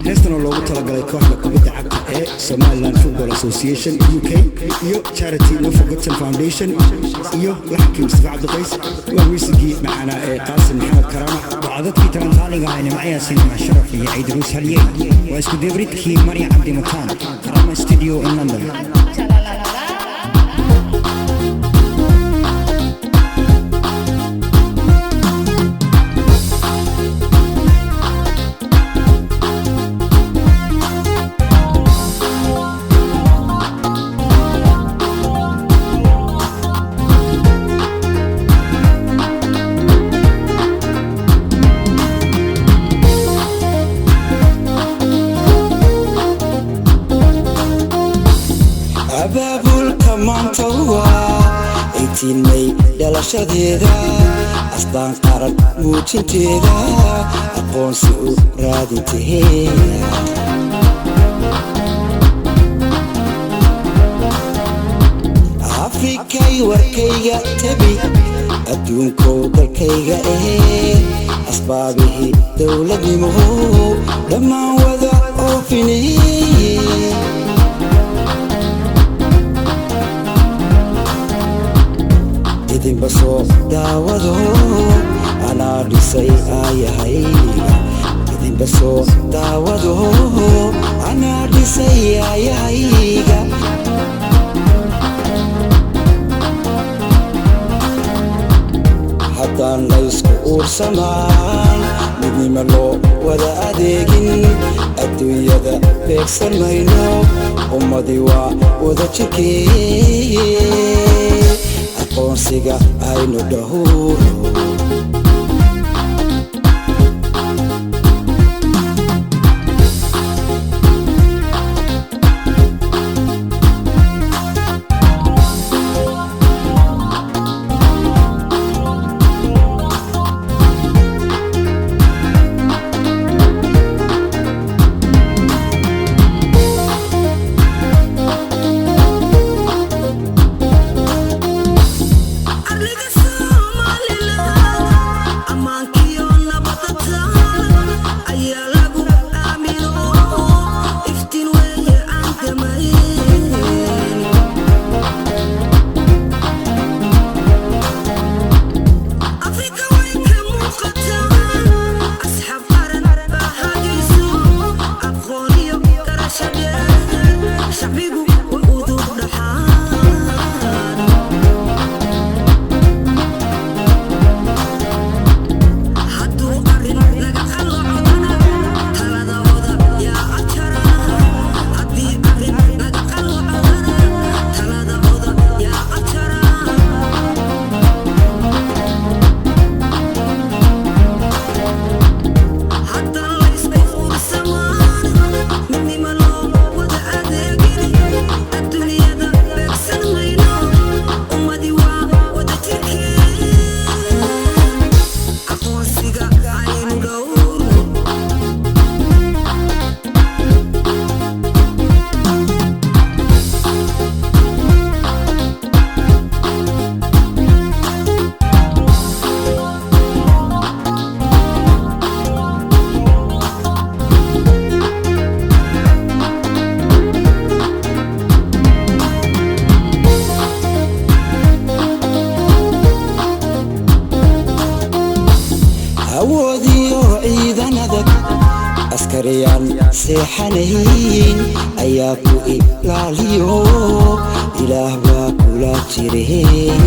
heestan oo loogu talagalay kooxda kubadda cagta ee Somaliland Football Association UK iyo Charity No Forgotten Foundation iyo laxkii Mustafa Cabdiqays waa muusigii macana ee Qaasim Maxamed Karaama وعدتك ترانتاليغا إن معي سينما شرف هي عيد روس هليي واسكو ديفريد كي مريم عبد المكان كرامة استوديو in London. May dhalashadeeda astaan qaran muujinteeda aqoonsi u raadinteeda Afrikay warkayga tabi adduunkow dalkayga asbaabihii dowladnimo dhammaan wada oofinayay Basoo daawado anaa dhisay aayahayga idin basoo daawado anaa dhisay aayahayga haddaan laysku uursamaan midnima loo wada adeegin adduunyada beegsan mayno ummadii waa wada jirkeeye aqoonsiga aynu dhahuro seexanayn ayaa ku ilaaliyo ilaah baa kula jireen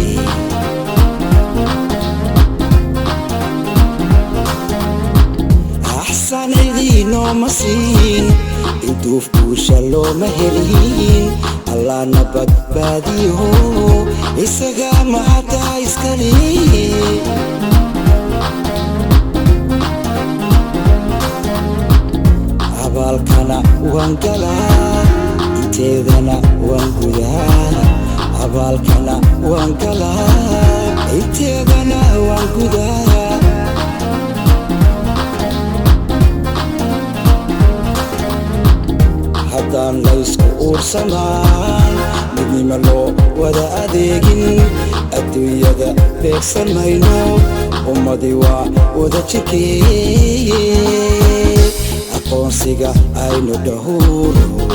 axsan idiino masiin intuuf kuusha looma helin allaana badbaadiyo isaga mahadda iskale abaalkana waan galaa inteedana waan gudaa abaalkana waan galaa inteedana waan gudaa haddaan laysku uursamaan midnima loo wada adeegin adduunyada beegsan mayno ummadii waa wada jirkeeye aqoonsiga aynu dhahuro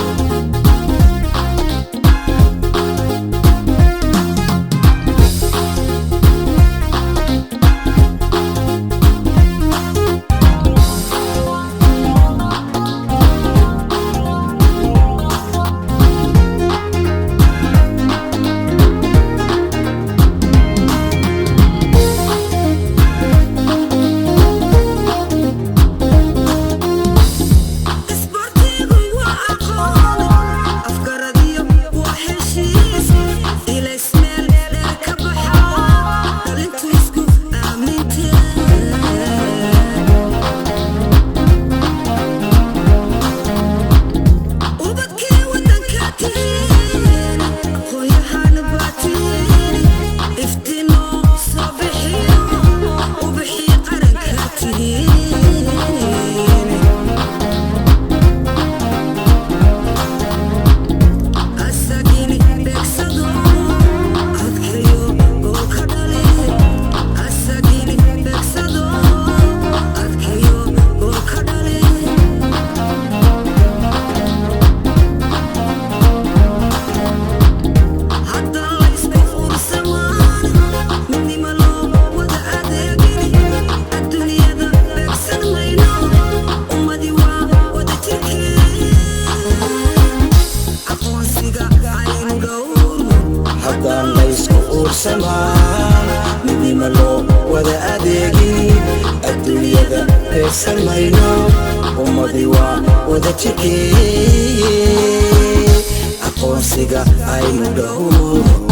midnima loo wada adeegin adduunyada beegsan mayno ummadii waa wada jikeeye aqoonsiga aynu dhahuro